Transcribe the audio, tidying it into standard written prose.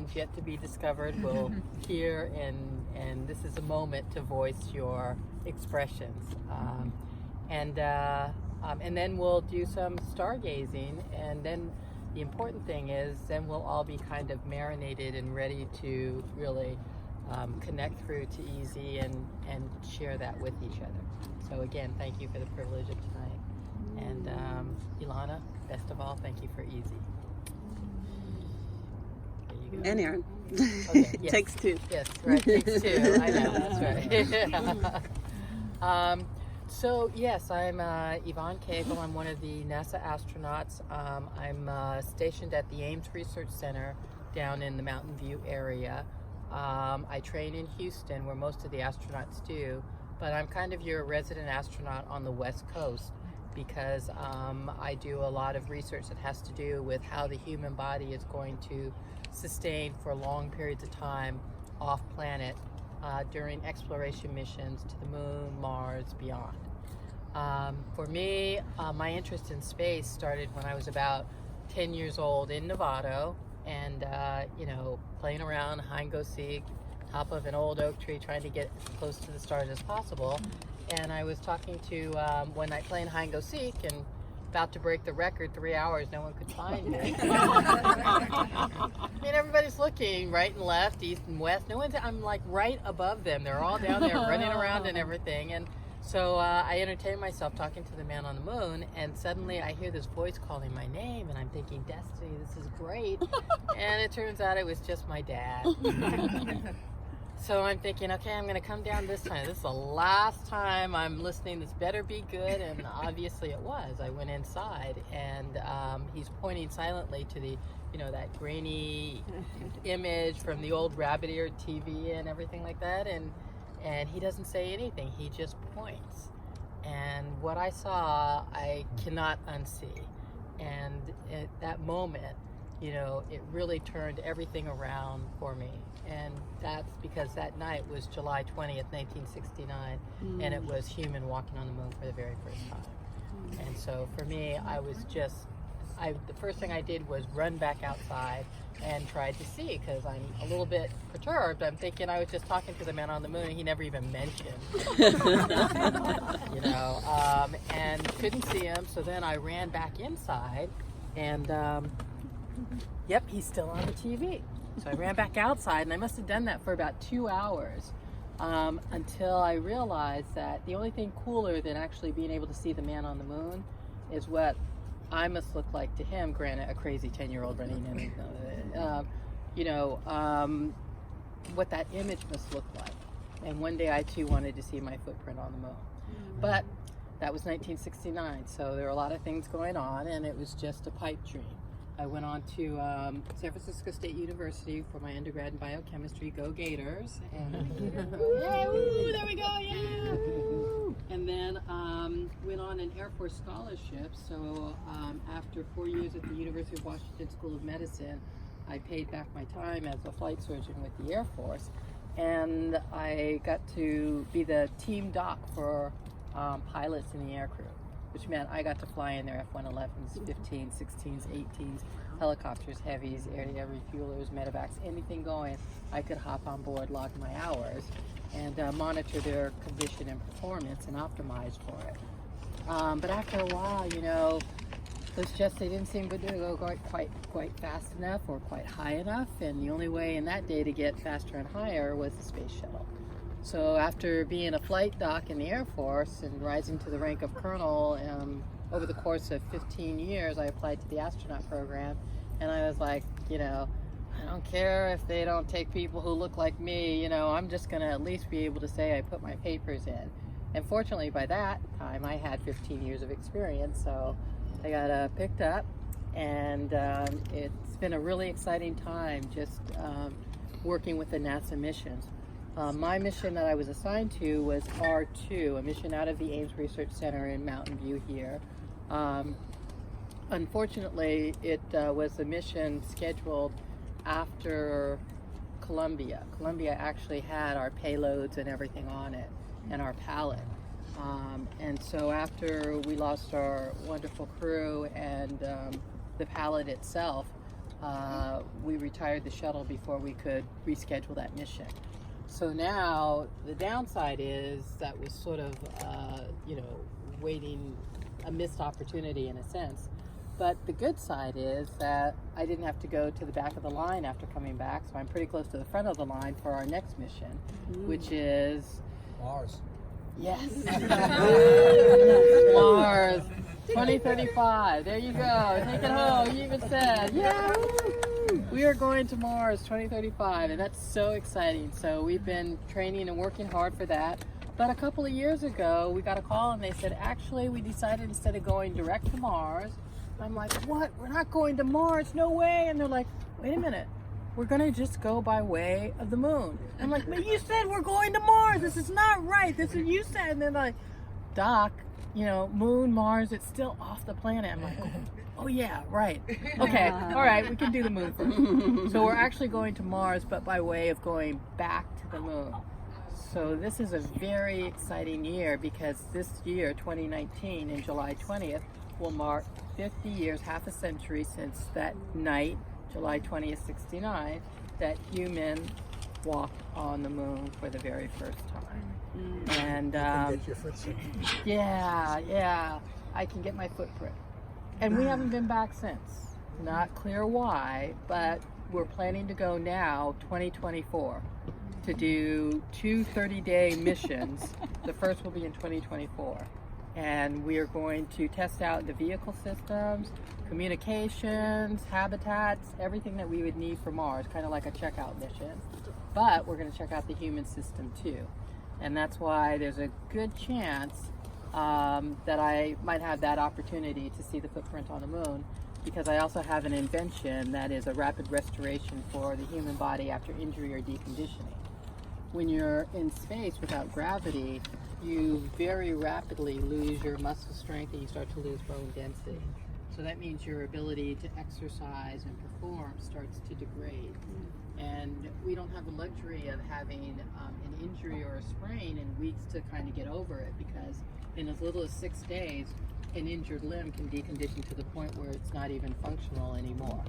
aliens yet to be discovered will hear, and this is a moment to voice your expressions. And then we'll do some stargazing, and then the important thing is then we'll all be kind of marinated and ready to really connect through to Easy and share that with each other. So again, thank you for the privilege of tonight. And Ilana, best of all, thank you for Easy. There you go. And Aaron. Okay, yes. Takes two. Yes, right, takes two. I know, that's right. So yes, I'm Yvonne Cagle. I'm one of the NASA astronauts. I'm stationed at the Ames Research Center down in the Mountain View area. I train in Houston, where most of the astronauts do, but I'm kind of your resident astronaut on the West Coast because I do a lot of research that has to do with how the human body is going to sustain for long periods of time off planet during exploration missions to the moon, Mars, beyond. For me, my interest in space started when I was about 10 years old in Nevada, and playing around hide and go seek, top of an old oak tree, trying to get as close to the stars as possible. And I was talking to one night playing hide and go seek, and about to break the record, 3 hours, no one could find me. I mean, everybody's looking right and left, east and west. No one's. I'm like right above them. They're all down there running around and everything. And so I entertained myself talking to the man on the moon, and suddenly I hear this voice calling my name, and I'm thinking, Destiny, this is great. And it turns out it was just my dad. So I'm thinking, okay, I'm going to come down this time. This is the last time I'm listening. This better be good. And obviously it was. I went inside, and he's pointing silently to the, that grainy image from the old rabbit-eared TV and everything like that. And he doesn't say anything. He just points. And what I saw, I cannot unsee. And at that moment, it really turned everything around for me. And that's because that night was July 20th, 1969, and it was human walking on the moon for the very first time. And so for me, the first thing I did was run back outside and tried to see, because I'm a little bit perturbed. I'm thinking I was just talking to the man on the moon, and he never even mentioned, and couldn't see him. So then I ran back inside, and yep, he's still on the TV. So I ran back outside, and I must have done that for about 2 hours until I realized that the only thing cooler than actually being able to see the man on the moon is what I must look like to him, granted a crazy 10-year-old running in, what that image must look like. And one day I too wanted to see my footprint on the moon. But that was 1969, so there were a lot of things going on, and it was just a pipe dream. I went on to San Francisco State University for my undergrad in biochemistry. Go Gators! And yeah, woo, there we go, yeah! And then went on an Air Force scholarship. So after 4 years at the University of Washington School of Medicine, I paid back my time as a flight surgeon with the Air Force, and I got to be the team doc for pilots in the air crew, which meant I got to fly in their F-111s, 15s, 16s, 18s, helicopters, heavies, air-to-air refuelers, medevacs, anything going. I could hop on board, log my hours, and monitor their condition and performance and optimize for it. But after a while, they didn't seem to go quite fast enough or quite high enough, and the only way in that day to get faster and higher was the space shuttle. So after being a flight doc in the Air Force and rising to the rank of colonel, over the course of 15 years, I applied to the astronaut program, and I was like, I don't care if they don't take people who look like me, I'm just going to at least be able to say I put my papers in. And fortunately, by that time, I had 15 years of experience, so I got picked up, and it's been a really exciting time just working with the NASA missions. My mission that I was assigned to was R2, a mission out of the Ames Research Center in Mountain View here. Unfortunately, it was a mission scheduled after Columbia. Columbia actually had our payloads and everything on it, and our pallet. And so after we lost our wonderful crew and the pallet itself, we retired the shuttle before we could reschedule that mission. So now the downside is that was sort of, waiting a missed opportunity in a sense. But the good side is that I didn't have to go to the back of the line after coming back, so I'm pretty close to the front of the line for our next mission, which is Mars. Yes. Mars 2035. There you go. Take it home. You even said, yeah. We are going to Mars 2035, and that's so exciting. So we've been training and working hard for that. But a couple of years ago, we got a call and they said, actually, we decided instead of going direct to Mars, I'm like, what? We're not going to Mars, no way. And they're like, wait a minute, we're gonna just go by way of the moon. I'm like, but you said we're going to Mars. This is not right. This is you said. And then like, Doc, moon, Mars, it's still off the planet. I'm like, oh yeah, right. Okay, all right, we can do the moon first. So we're actually going to Mars, but by way of going back to the moon. So this is a very exciting year because this year, 2019, in July 20th, will mark 50 years, half a century since that night, July 20th, 69, that humans walked on the moon for the very first time. And get your footprint. yeah, I can get my footprint. And we haven't been back since. Not clear why, but we're planning to go now, 2024, to do 2 30-day missions. The first will be in 2024. And we are going to test out the vehicle systems, communications, habitats, everything that we would need for Mars, kind of like a checkout mission. But we're going to check out the human system too. And that's why there's a good chance that I might have that opportunity to see the footprint on the moon, because I also have an invention that is a rapid restoration for the human body after injury or deconditioning. When you're in space without gravity, you very rapidly lose your muscle strength and you start to lose bone density. So that means your ability to exercise and perform starts to degrade. And we don't have the luxury of having an injury or a sprain in weeks to kind of get over it, because in as little as 6 days, an injured limb can decondition to the point where it's not even functional anymore.